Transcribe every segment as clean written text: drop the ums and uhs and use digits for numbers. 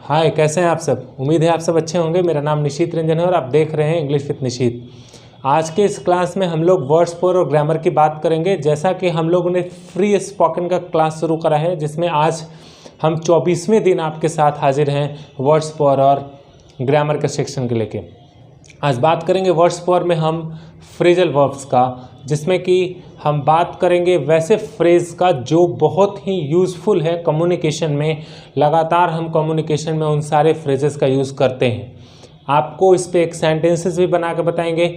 हाय, कैसे हैं आप सब। उम्मीद है आप सब अच्छे होंगे। मेरा नाम निशीत रंजन है और आप देख रहे हैं इंग्लिश विद निशीत। आज के इस क्लास में हम लोग वर्ड्स पावर और ग्रामर की बात करेंगे। जैसा कि हम लोगों ने फ्री स्पोकन का क्लास शुरू करा है, जिसमें आज हम 24वें दिन आपके साथ हाजिर हैं वर्ड्स पावर और ग्रामर के सेक्शन के लेके। आज बात करेंगे वर्ड्स पावर में हम फ्रेजल वर्ब्स का, जिसमें कि हम बात करेंगे वैसे फ्रेज का जो बहुत ही यूज़फुल है कम्युनिकेशन में। लगातार हम कम्युनिकेशन में उन सारे फ्रेजेस का यूज़ करते हैं। आपको इस पे एक सेंटेंसेस भी बना के बताएंगे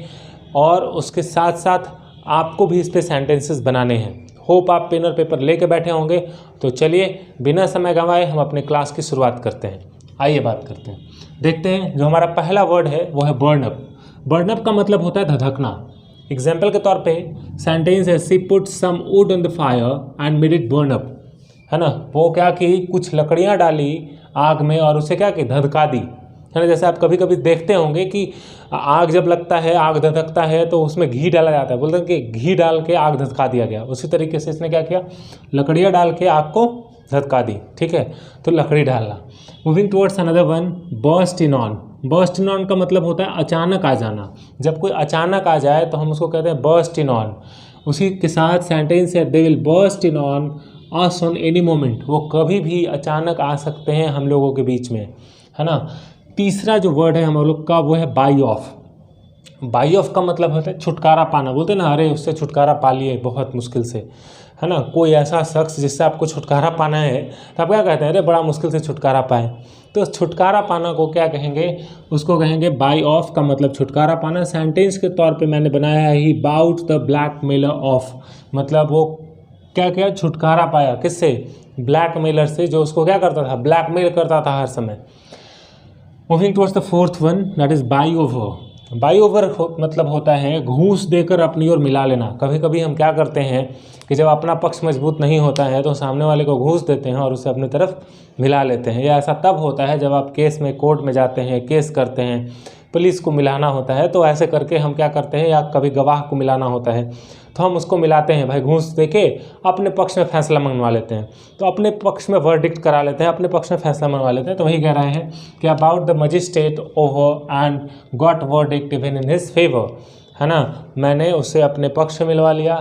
और उसके साथ साथ आपको भी इस पे सेंटेंसेस बनाने हैं। होप आप पेन और पेपर लेके बैठे होंगे। तो चलिए बिना समय गंवाए हम अपने क्लास की शुरुआत करते हैं। आइए बात करते हैं। देखते हैं, जो हमारा पहला वर्ड है वो है बर्न अप। बर्न अप का मतलब होता है धधकना। एग्जाम्पल के तौर पे सेंटेंस है, she put some wood on the fire and made it burn up. है ना, वो क्या की, कुछ लकड़ियाँ डाली आग में और उसे क्या की, धधका दी। है ना, जैसे आप कभी कभी देखते होंगे कि आग जब लगता है, आग धधकता है तो उसमें घी डाला जाता है। बोलते हैं कि घी डाल के आग धधका दिया गया। उसी तरीके से इसने क्या किया, लकड़ियाँ डाल के आग को धधका दी। ठीक है, तो लकड़ी डालना। Moving towards another one, burst in on. Burst in on का मतलब होता है अचानक आ जाना। जब कोई अचानक आ जाए तो हम उसको कहते हैं बर्स्ट इन ऑन। उसी के साथ सेंटेंस है, they will burst in on us on any moment. वो कभी भी अचानक आ सकते हैं हम लोगों के बीच में। है ना। तीसरा जो वर्ड है हम लोग का वो है बाई ऑफ। बाई ऑफ का मतलब होता है छुटकारा पाना। बोलते हैं ना, अरे उससे छुटकारा पा लिए बहुत मुश्किल से। है ना, कोई ऐसा शख्स जिससे आपको छुटकारा पाना है तो आप क्या कहते हैं, अरे बड़ा मुश्किल से छुटकारा पाए। तो छुटकारा पाना को क्या कहेंगे, उसको कहेंगे बाई ऑफ का मतलब छुटकारा पाना। सेंटेंस के तौर पे मैंने बनाया है, ही बाउट द ब्लैकमेलर ऑफ। मतलब वो क्या किया, छुटकारा पाया। किससे, ब्लैकमेलर से, जो उसको क्या करता था, ब्लैकमेल करता था हर समय। Moving towards the fourth one, that is by over. By over मतलब होता है घूस देकर अपनी ओर मिला लेना। कभी कभी हम क्या करते हैं कि जब अपना पक्ष मजबूत नहीं होता है तो सामने वाले को घूस देते हैं और उसे अपनी तरफ मिला लेते हैं। या ऐसा तब होता है जब आप केस में कोर्ट में जाते हैं, केस करते हैं, पुलिस को मिलाना होता है, तो ऐसे करके हम क्या करते हैं, या कभी गवाह को मिलाना होता है तो हम उसको मिलाते हैं। भाई घूस देके अपने पक्ष में फैसला मंगवा लेते हैं, तो अपने पक्ष में वर्डिक्ट करा लेते हैं, अपने पक्ष में फैसला मंगवा लेते हैं। तो वही कह रहे हैं कि about the magistrate over and got verdict even in his favour. है ना, मैंने उससे अपने पक्ष में मिलवा लिया।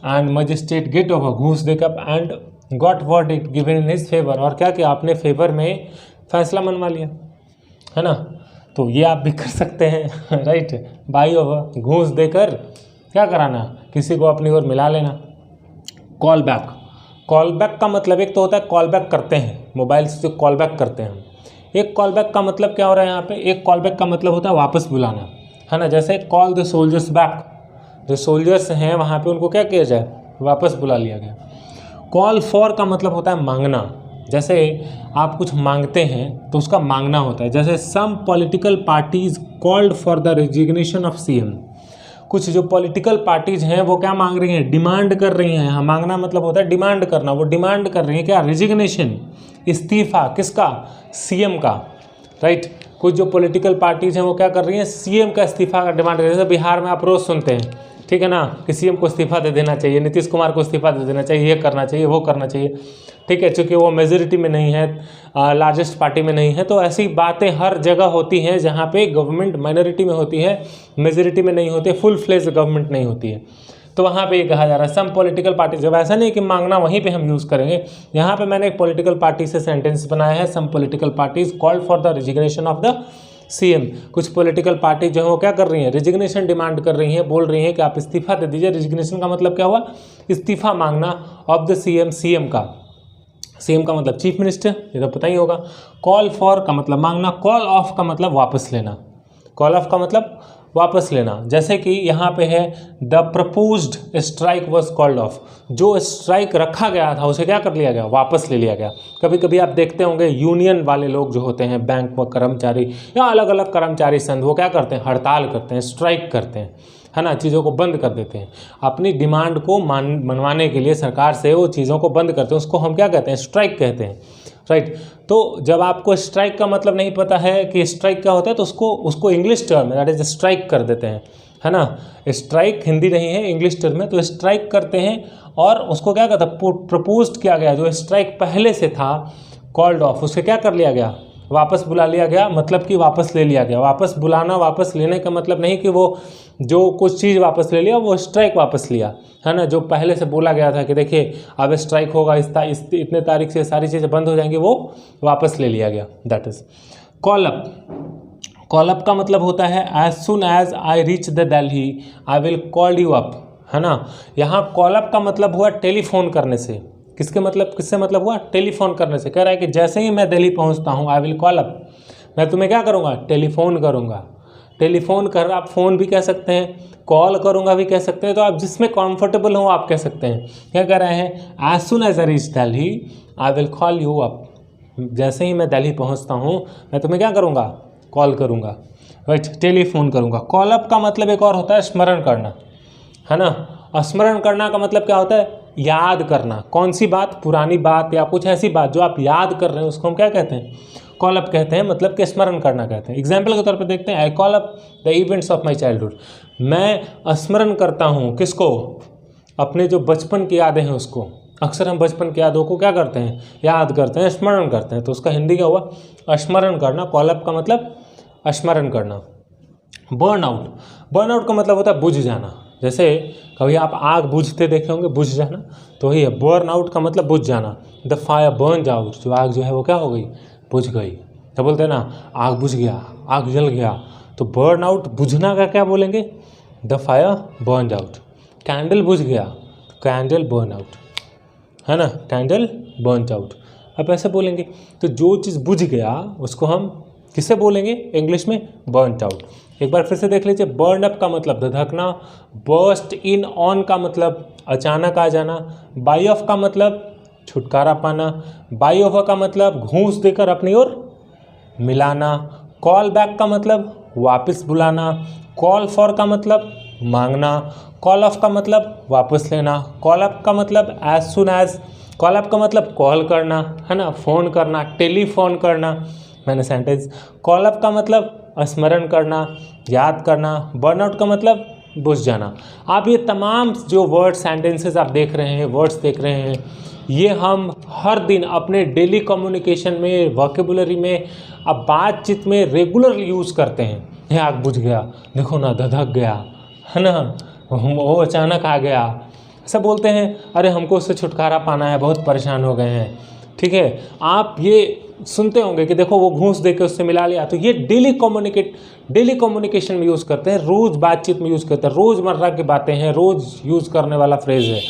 एंड मजिस्ट्रेट गेट ओवर, घूस देकर, and got verdict given in his favour, और क्या किया, अपने फेवर में फैसला मनवा लिया। है ना, तो ये आप भी कर सकते हैं। राइट, बाई ओवर, घूस देकर क्या कराना, किसी को अपनी ओर मिला लेना। Call back. कॉल बैक का मतलब एक तो होता है कॉल बैक करते हैं, मोबाइल से जो कॉल बैक करते हैं हम। एक कॉल बैक का मतलब क्या हो रहा है यहाँ पे, एक कॉल बैक का मतलब होता है वापस बुलाना। है ना, जैसे कॉल द सोल्जर्स बैक, जो सोल्जर्स हैं वहाँ पे उनको क्या किया जाए, वापस बुला लिया गया। कॉल फॉर का मतलब होता है मांगना। जैसे आप कुछ मांगते हैं तो उसका मांगना होता है। जैसे some political parties called for the resignation of CM. कुछ जो पॉलिटिकल पार्टीज हैं वो क्या मांग रही हैं, डिमांड कर रही हैं। यहाँ मांगना मतलब होता है डिमांड करना। वो डिमांड कर रही हैं क्या, रेजिग्नेशन, इस्तीफा। किसका, सीएम का। राइट, कुछ जो पॉलिटिकल पार्टीज हैं वो क्या कर रही हैं, सीएम का इस्तीफा का डिमांड कर रही है। जैसे बिहार में आप रोज़ सुनते हैं, ठीक है ना, कि सीएम को इस्तीफा दे देना चाहिए, नीतीश कुमार को इस्तीफा दे देना चाहिए, ये करना चाहिए, वो करना चाहिए। ठीक है, चूँकि वो मेजोरिटी में नहीं है, लार्जेस्ट पार्टी में नहीं है। तो ऐसी बातें हर जगह होती हैं जहाँ पे गवर्नमेंट माइनॉरिटी में होती है, मेजोरिटी में नहीं होती है, फुल फ्लेज गवर्नमेंट नहीं होती है। तो वहाँ पे ये कहा जा रहा है सम पॉलिटिकल पार्टी। जब ऐसा नहीं कि मांगना वहीं पे हम यूज़ करेंगे। यहाँ पे मैंने एक पॉलिटिकल पार्टी से सेंटेंस बनाया है, some political parties called for the resignation of the CM. कुछ पॉलिटिकल पार्टी जो है वो क्या कर रही हैं, रेजिग्नेशन डिमांड कर रही हैं, बोल रही हैं कि आप इस्तीफा दे दीजिए। रेजिग्नेशन का मतलब क्या हुआ, इस्तीफा मांगना ऑफ द सीएम, सीएम का। सीएम का मतलब चीफ मिनिस्टर, ये तो पता ही होगा। कॉल फॉर का मतलब मांगना, कॉल ऑफ का मतलब वापस लेना। कॉल ऑफ का मतलब वापस लेना। जैसे कि यहाँ पे है, the proposed strike was called off. जो स्ट्राइक रखा गया था उसे क्या कर लिया गया, वापस ले लिया गया। कभी कभी आप देखते होंगे यूनियन वाले लोग जो होते हैं, बैंक व कर्मचारी या अलग अलग कर्मचारी संघ, वो क्या करते हैं, हड़ताल करते हैं, स्ट्राइक करते हैं। है ना, चीज़ों को बंद कर देते हैं। अपनी डिमांड को मनवाने के लिए सरकार से वो चीज़ों को बंद करते हैं। उसको हम क्या कहते हैं, स्ट्राइक कहते हैं। राइट, तो जब आपको स्ट्राइक का मतलब नहीं पता है कि स्ट्राइक क्या होता है तो उसको इंग्लिश टर्म में दैट इज स्ट्राइक कर देते हैं। है ना, स्ट्राइक हिंदी नहीं है, इंग्लिश टर्म में। तो स्ट्राइक करते हैं और उसको क्या कहता है, प्रपोज्ड किया गया। जो स्ट्राइक पहले से था कॉल्ड ऑफ, उसे क्या कर लिया गया, वापस बुला लिया गया मतलब कि वापस ले लिया गया। वापस बुलाना, वापस लेने का मतलब नहीं कि वो जो कुछ चीज़ वापस ले लिया, वो स्ट्राइक वापस लिया, है ना। जो पहले से बोला गया था कि देखिए अब स्ट्राइक होगा, इतने तारीख से सारी चीज़ें बंद हो जाएंगी, वो वापस ले लिया गया। That is call up. Call up का मतलब होता है as soon as I reach the Delhi I will call you up, है ना। यहाँ कॉल अप का मतलब हुआ टेलीफोन करने से। किससे मतलब हुआ? टेलीफोन करने से। कह रहा है कि जैसे ही मैं दिल्ली पहुँचता हूँ, आई विल कॉल अप, मैं तुम्हें क्या करूँगा? टेलीफोन करूँगा। टेलीफोन कर, आप फ़ोन भी कह सकते हैं, कॉल करूँगा भी कह सकते हैं, तो आप जिसमें कंफर्टेबल हो आप कह सकते हैं। क्या कह रहे हैं? As soon as I reach Delhi I will call you up, जैसे ही मैं दिल्ली पहुँचता हूँ मैं तुम्हें क्या करूँगा? कॉल करूँगा, राइट, टेलीफोन करूँगा। कॉल अप का मतलब एक और होता है स्मरण करना, है ना। स्मरण करना का मतलब क्या होता है? याद करना। कौन सी बात? पुरानी बात या कुछ ऐसी बात जो आप याद कर रहे हैं, उसको हम क्या कहते हैं? कॉल अप कहते हैं, मतलब कि स्मरण करना कहते हैं। एग्जाम्पल के तौर पे देखते हैं, I call up the events of my childhood. मैं स्मरण करता हूँ किसको? अपने जो बचपन की यादें हैं उसको। अक्सर हम बचपन की यादों को क्या करते हैं? याद करते हैं, स्मरण करते हैं। तो उसका हिंदी क्या हुआ? स्मरण करना। कॉल अप का मतलब स्मरण करना। Burn out. बर्न आउट का मतलब होता है बुझ जाना। जैसे कभी आप आग बुझते देखे होंगे, बुझ जाना, तो वही है। बर्न आउट का मतलब बुझ जाना। द फायर बर्न आउट, जो आग जो है वो क्या हो गई? बुझ गई। तो बोलते हैं ना आग बुझ गया, आग जल गया। तो बर्न आउट, बुझना का क्या बोलेंगे? The fire burn out. Candle बुझ गया, कैंडल बर्न आउट, है ना, कैंडल बर्न आउट। अब ऐसे बोलेंगे। तो जो चीज़ बुझ गया उसको हम किससे बोलेंगे इंग्लिश में? Burn out. एक बार फिर से देख लीजिए। बर्न अप का मतलब धधकना। बर्स्ट इन ऑन का मतलब अचानक आ जाना। बाई ऑफ का मतलब छुटकारा पाना। बाई ओवर का मतलब घूंस देकर अपनी ओर मिलाना। कॉल बैक का मतलब वापस बुलाना। कॉल फॉर का मतलब मांगना। कॉल ऑफ का मतलब वापस लेना। कॉल अप का मतलब as soon as. Call up का मतलब कॉल करना, है ना, फ़ोन करना, टेलीफोन करना। मैंने सेंटेंस। कॉल अप का मतलब स्मरण करना, याद करना। बर्नआउट का मतलब बुझ जाना। आप ये तमाम जो वर्ड सेंटेंसेस आप देख रहे हैं, वर्ड्स देख रहे हैं, ये हम हर दिन अपने डेली कम्युनिकेशन में, वोकेबुलरी में, अब बातचीत में रेगुलर यूज़ करते हैं। ये आग बुझ गया, देखो ना धधक गया, है ना, वो अचानक आ गया, ऐसा बोलते हैं। अरे हमको उससे छुटकारा पाना है, बहुत परेशान हो गए हैं, ठीक है। आप ये सुनते होंगे कि देखो वो घूंस दे के उससे मिला लिया। तो ये डेली कम्युनिकेशन में यूज़ करते हैं, रोज़ बातचीत में यूज़ करते हैं, रोज़मर्रा की बातें हैं, रोज़ यूज़ करने वाला फ्रेज़ है।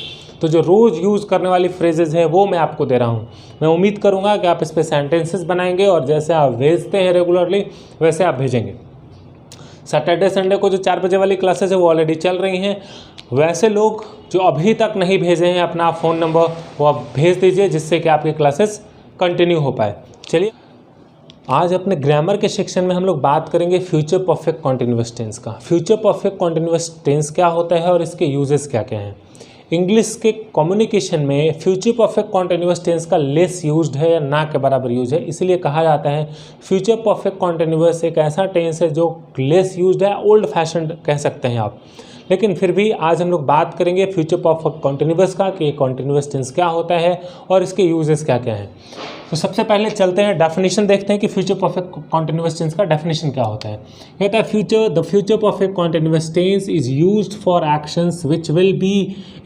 तो जो रोज़ यूज़ करने वाली फ्रेजेस हैं वो मैं आपको दे रहा हूँ। मैं उम्मीद करूँगा कि आप इस पर सेंटेंसेस बनाएंगे और जैसे आप भेजते हैं रेगुलरली वैसे आप भेजेंगे। सैटरडे संडे को जो 4 बजे वाली क्लासेस है वो ऑलरेडी चल रही हैं। वैसे लोग जो अभी तक नहीं भेजे हैं अपना फ़ोन नंबर, वो आप भेज दीजिए, जिससे कि आपकी क्लासेस कंटिन्यू हो पाए। चलिए, आज अपने ग्रामर के सेक्शन में हम लोग बात करेंगे फ्यूचर परफेक्ट कॉन्टिन्यूअस टेंस का। फ्यूचर परफेक्ट कॉन्टिन्यूअस टेंस क्या होता है और इसके यूजेस क्या क्या हैं। इंग्लिश के कम्युनिकेशन में फ्यूचर परफेक्ट कॉन्टिन्यूअस टेंस का लेस यूज्ड है या ना के बराबर यूज है, इसलिए कहा जाता है फ्यूचर परफेक्ट कॉन्टिन्यूअस एक ऐसा टेंस है जो लेस यूज्ड है, ओल्ड फैशन्ड कह सकते हैं आप। लेकिन फिर भी आज हम लोग बात करेंगे फ्यूचर परफेक्ट कॉन्टिन्यूअस का कि कॉन्टिन्यूअस टेंस क्या होता है और इसके यूजेस क्या क्या हैं। तो सबसे पहले चलते हैं डेफिनेशन देखते हैं कि फ्यूचर परफेक्ट कॉन्टिन्यूअस टेंस का डेफिनेशन क्या होता है। कहता है the future perfect continuous tense is used for actions which will be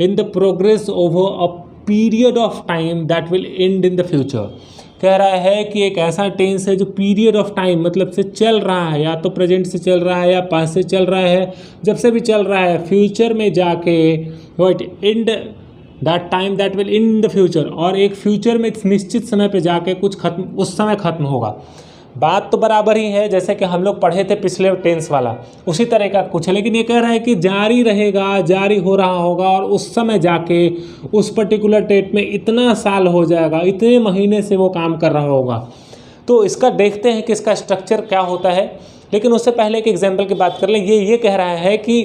in the progress over a period of time that will end in the future. कह रहा है कि एक ऐसा टेंस है जो पीरियड ऑफ टाइम मतलब से चल रहा है, या तो प्रेजेंट से चल रहा है या पास्ट से चल रहा है, जब से भी चल रहा है, फ्यूचर में जाके what and that time that will in the future, और एक फ्यूचर में निश्चित समय पे जाके कुछ खत्म, उस समय खत्म होगा। बात तो बराबर ही है जैसे कि हम लोग पढ़े थे पिछले टेंस वाला, उसी तरह का कुछ है, लेकिन ये कह रहा है कि जारी रहेगा, जारी हो रहा होगा, और उस समय जाके उस पर्टिकुलर डेट में इतना साल हो जाएगा, इतने महीने से वो काम कर रहा होगा। तो इसका देखते हैं कि इसका स्ट्रक्चर क्या होता है। लेकिन उससे पहले एक एग्जाम्पल की बात कर लें। ये कह रहा है कि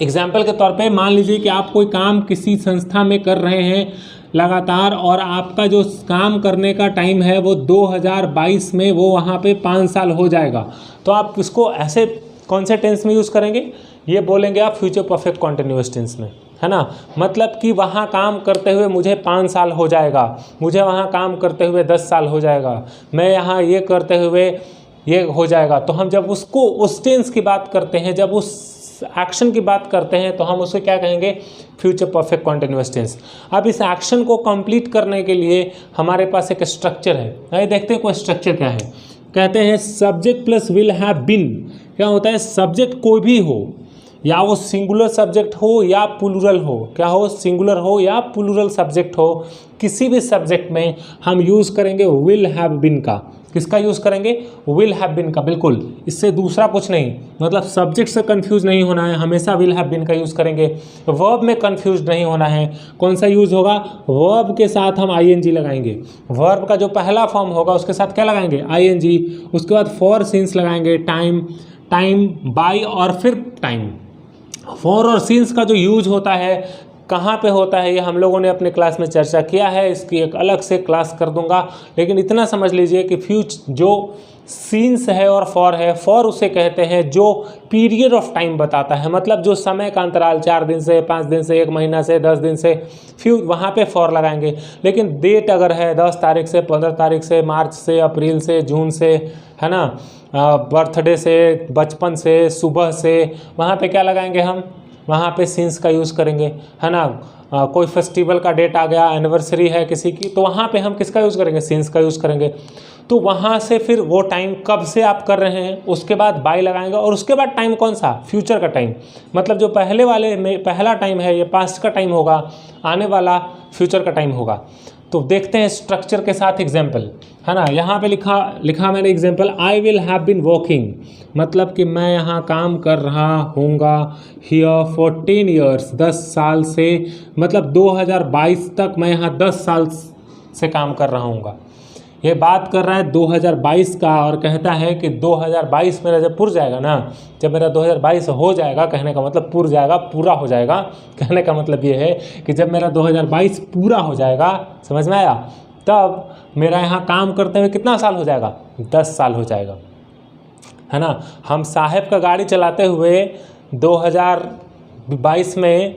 एग्जाम्पल के तौर पे मान लीजिए कि आप कोई काम किसी संस्था में कर रहे हैं लगातार, और आपका जो काम करने का टाइम है वो 2022 में वो वहाँ पे 5 साल हो जाएगा। तो आप इसको ऐसे कौन से टेंस में यूज़ करेंगे? ये बोलेंगे आप फ्यूचर परफेक्ट कॉन्टिन्यूअस टेंस में। है ना। मतलब कि वहाँ काम करते हुए मुझे 5 साल हो जाएगा, मुझे वहाँ काम करते हुए 10 साल हो जाएगा, मैं यहाँ ये करते हुए ये हो जाएगा। तो हम जब उसको उस टेंस की बात करते हैं, जब उस एक्शन की बात करते हैं, तो हम उसे क्या कहेंगे, फ्यूचर परफेक्ट कॉन्टिन्यूअस टेंस। अब इस एक्शन को कंप्लीट करने के लिए हमारे पास एक स्ट्रक्चर है। आइए देखते हैं कोई स्ट्रक्चर क्या है। कहते हैं subject plus will have been. क्या होता है, सब्जेक्ट कोई भी हो, या वो सिंगुलर सब्जेक्ट हो या प्लूरल हो, क्या हो, सिंगुलर हो या प्लूरल सब्जेक्ट हो, किसी भी सब्जेक्ट में हम यूज़ करेंगे विल हैव बीन का। किसका यूज़ करेंगे, विल हैव बीन का, बिल्कुल, इससे दूसरा कुछ नहीं। मतलब सब्जेक्ट से कंफ्यूज नहीं होना है, हमेशा विल हैव बीन का यूज़ करेंगे। वर्ब में कंफ्यूज नहीं होना है, कौन सा यूज़ होगा, वर्ब के साथ हम आईएनजी लगाएंगे। वर्ब का जो पहला फॉर्म होगा उसके साथ क्या लगाएंगे, आईएनजी। उसके बाद फॉर सिंस लगाएंगे, टाइम, टाइम, बाय और फिर टाइम। फॉर और सिंस का जो यूज होता है, कहाँ पे होता है, ये हम लोगों ने अपने क्लास में चर्चा किया है, इसकी एक अलग से क्लास कर दूंगा। लेकिन इतना समझ लीजिए कि जो सिंस है और फॉर है, फॉर उसे कहते हैं जो पीरियड ऑफ टाइम बताता है, मतलब जो समय का अंतराल 4 दिन से, 5 दिन से, 1 महीना से, 10 दिन से, फिर वहाँ पे फॉर लगाएंगे। लेकिन डेट अगर है 10 तारीख से, 15 तारीख से, मार्च से, अप्रैल से, जून से, है ना, बर्थडे से, बचपन से, सुबह से, वहाँ पे क्या लगाएंगे हम, वहाँ पे सिंस का यूज़ करेंगे, है ना। कोई फेस्टिवल का डेट आ गया, एनिवर्सरी है किसी की, तो वहाँ पे हम किसका यूज़ करेंगे, सिंस का यूज़ करेंगे। तो वहाँ से फिर वो टाइम कब से आप कर रहे हैं, उसके बाद बाय लगाएंगे, और उसके बाद टाइम कौन सा, फ्यूचर का टाइम। मतलब जो पहले वाले में पहला टाइम है ये पास्ट का टाइम होगा, आने वाला फ्यूचर का टाइम होगा। तो देखते हैं स्ट्रक्चर के साथ एग्जाम्पल, है ना। यहाँ पे लिखा मैंने example, I will have been working, मतलब कि मैं यहाँ काम कर रहा हूँगा हियर फॉर 10 ईयर्स, 10 साल से, मतलब 2022 तक मैं यहाँ 10 साल से काम कर रहा हूँगा। ये बात कर रहा है 2022 का, और कहता है कि 2022 मेरा जब पुर जाएगा ना, जब मेरा 2022 हो जाएगा, कहने का मतलब पुर जाएगा, पूरा हो जाएगा, कहने का मतलब ये है कि जब मेरा 2022 पूरा हो जाएगा, समझ में आया, तब मेरा यहाँ काम करते हुए कितना साल हो जाएगा, 10 साल हो जाएगा, है ना। हम साहब का गाड़ी चलाते हुए 2022 में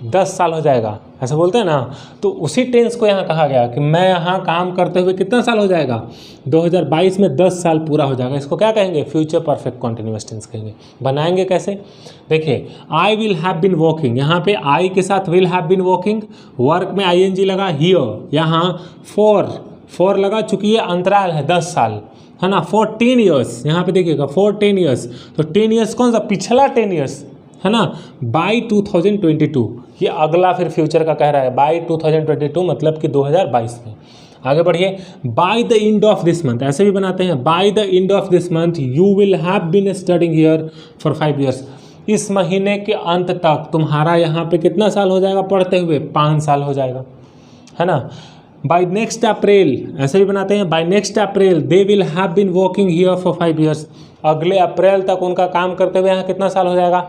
10 साल हो जाएगा, ऐसा बोलते हैं ना। तो उसी टेंस को यहाँ कहा गया कि मैं यहाँ काम करते हुए कितना साल हो जाएगा, 2022 में 10 साल पूरा हो जाएगा। इसको क्या कहेंगे, फ्यूचर परफेक्ट कॉन्टिन्यूअस टेंस कहेंगे। बनाएंगे कैसे, देखिए, I will have been working, यहाँ पे आई के साथ will have been working, work में आईएनजी लगा, हियर, यहाँ फॉर लगा, चूंकि ये अंतराल है 10 साल, है ना। फॉर 10 ईयर्स, यहाँ पे देखिएगा फॉर 10 ईयर्स, तो 10 ईयर्स कौन सा, पिछला 10 ईयर्स, है ना। बाई 2022, ये अगला फिर फ्यूचर का कह रहा है, बाई 2022 मतलब कि 2022 में। आगे बढ़िए, by the end of this month, ऐसे भी बनाते हैं, by the end of this month you will have been studying here for 5 years, इस महीने के अंत तक तुम्हारा यहाँ पे कितना साल हो जाएगा पढ़ते हुए, 5 साल हो जाएगा, है ना। बाय नेक्स्ट अप्रैल, ऐसे भी बनाते हैं, by next April they will have been working here for 5 years, अगले अप्रैल तक उनका काम करते हुए यहाँ कितना साल हो जाएगा,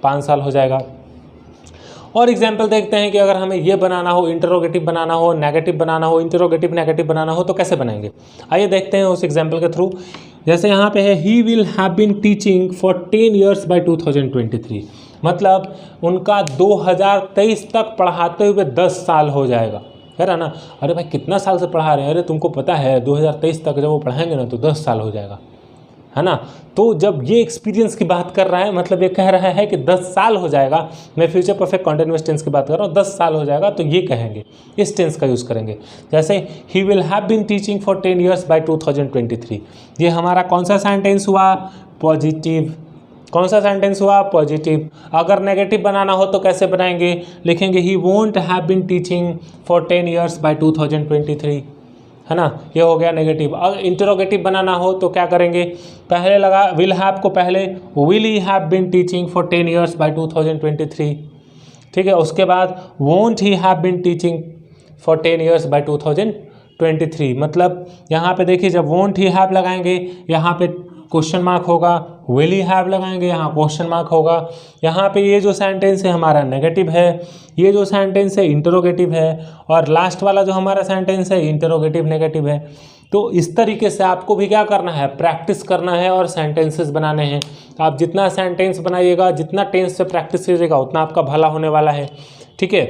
5 साल हो जाएगा। और एग्जाम्पल देखते हैं कि अगर हमें ये बनाना हो, इंटरोगेटिव बनाना हो, नेगेटिव बनाना हो, इंटरोगेटिव नेगेटिव बनाना हो, तो कैसे बनाएंगे, आइए देखते हैं उस एग्जाम्पल के थ्रू। जैसे यहाँ पे है, he will have been teaching for 10 years by 2023, मतलब उनका 2023 तक पढ़ाते हुए 10 साल हो जाएगा, है ना। अरे भाई कितना साल से पढ़ा रहे हैं, अरे तुमको पता है 2023 तक जब वो पढ़ाएंगे ना तो 10 साल हो जाएगा, है ना। तो जब ये एक्सपीरियंस की बात कर रहा है, मतलब ये कह रहा है कि 10 साल हो जाएगा, मैं फ्यूचर परफेक्ट कॉन्टिन्यूअस टेंस की बात कर रहा हूँ, 10 साल हो जाएगा, तो ये कहेंगे, इस टेंस का यूज़ करेंगे। जैसे he will have been teaching for 10 years by 2023, ये हमारा कौन सा सेंटेंस हुआ, पॉजिटिव। कौन सा सेंटेंस हुआ, पॉजिटिव। अगर नेगेटिव बनाना हो तो कैसे बनाएंगे, लिखेंगे he won't have been teaching for 10 years by 2023, है ना, ये हो गया नेगेटिव। अगर इंटरोगेटिव बनाना हो तो क्या करेंगे, पहले लगा विल हैव को पहले, will he have been teaching for 10 years by 2023, ठीक है। उसके बाद won't he have been teaching for 10 years by 2023, मतलब यहाँ पे देखिए जब वोंट ही हैव लगाएंगे यहाँ पे क्वेश्चन मार्क होगा, विल ही हैव लगाएंगे यहाँ क्वेश्चन मार्क होगा। यहाँ पे ये जो सेंटेंस है हमारा नेगेटिव है, ये जो सेंटेंस है इंटरोगेटिव है, और लास्ट वाला जो हमारा सेंटेंस है इंटरोगेटिव नेगेटिव है। तो इस तरीके से आपको भी क्या करना है, प्रैक्टिस करना है और सेंटेंसेस बनाने हैं। तो आप जितना सेंटेंस बनाइएगा, जितना टेंस से प्रैक्टिस कीजिएगा, उतना आपका भला होने वाला है। ठीक है,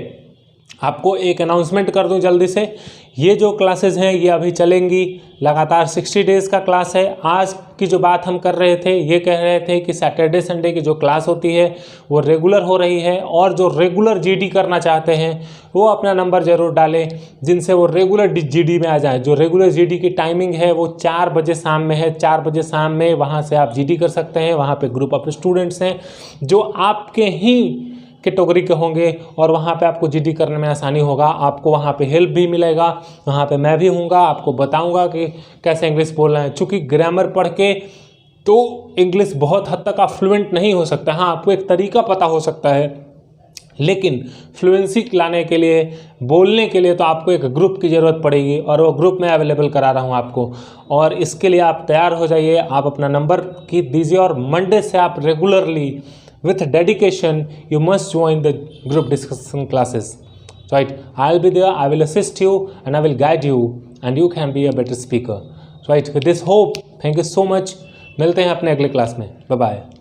आपको एक अनाउंसमेंट कर दूं जल्दी से, ये जो क्लासेस हैं ये अभी चलेंगी लगातार, 60 डेज़ का क्लास है। आज की जो बात हम कर रहे थे, ये कह रहे थे कि सैटरडे संडे की जो क्लास होती है वो रेगुलर हो रही है, और जो रेगुलर जीडी करना चाहते हैं वो अपना नंबर ज़रूर डालें, जिनसे वो रेगुलर जीडी में आ जाए। जो रेगुलर जीडी की टाइमिंग है वो 4 बजे शाम में है, 4 बजे शाम में वहाँ से आप जीडी कर सकते हैं। वहाँ पे ग्रुप ऑफ स्टूडेंट्स हैं जो आपके ही कैटेगरी के होंगे, और वहाँ पे आपको जीडी करने में आसानी होगा, आपको वहाँ पे हेल्प भी मिलेगा। वहाँ पे मैं भी हूँगा, आपको बताऊँगा कि कैसे इंग्लिश बोलना है। चूँकि ग्रामर पढ़ के तो इंग्लिश बहुत हद तक आप फ्लुएंट नहीं हो सकता। हाँ, आपको एक तरीका पता हो सकता है, लेकिन फ्लुएंसी लाने के लिए, बोलने के लिए तो आपको एक ग्रुप की ज़रूरत पड़ेगी, और वो ग्रुप मैं अवेलेबल करा रहा हूँ आपको। और इसके लिए आप तैयार हो जाइए, आप अपना नंबर की दीजिए, और मंडे से आप regularly with dedication you must join the group discussion classes, right? I'll be there, I will assist you and I will guide you and you can be a better speaker, right? With this hope, thank you so much. मिलते हैं अपने अगले class में, bye bye.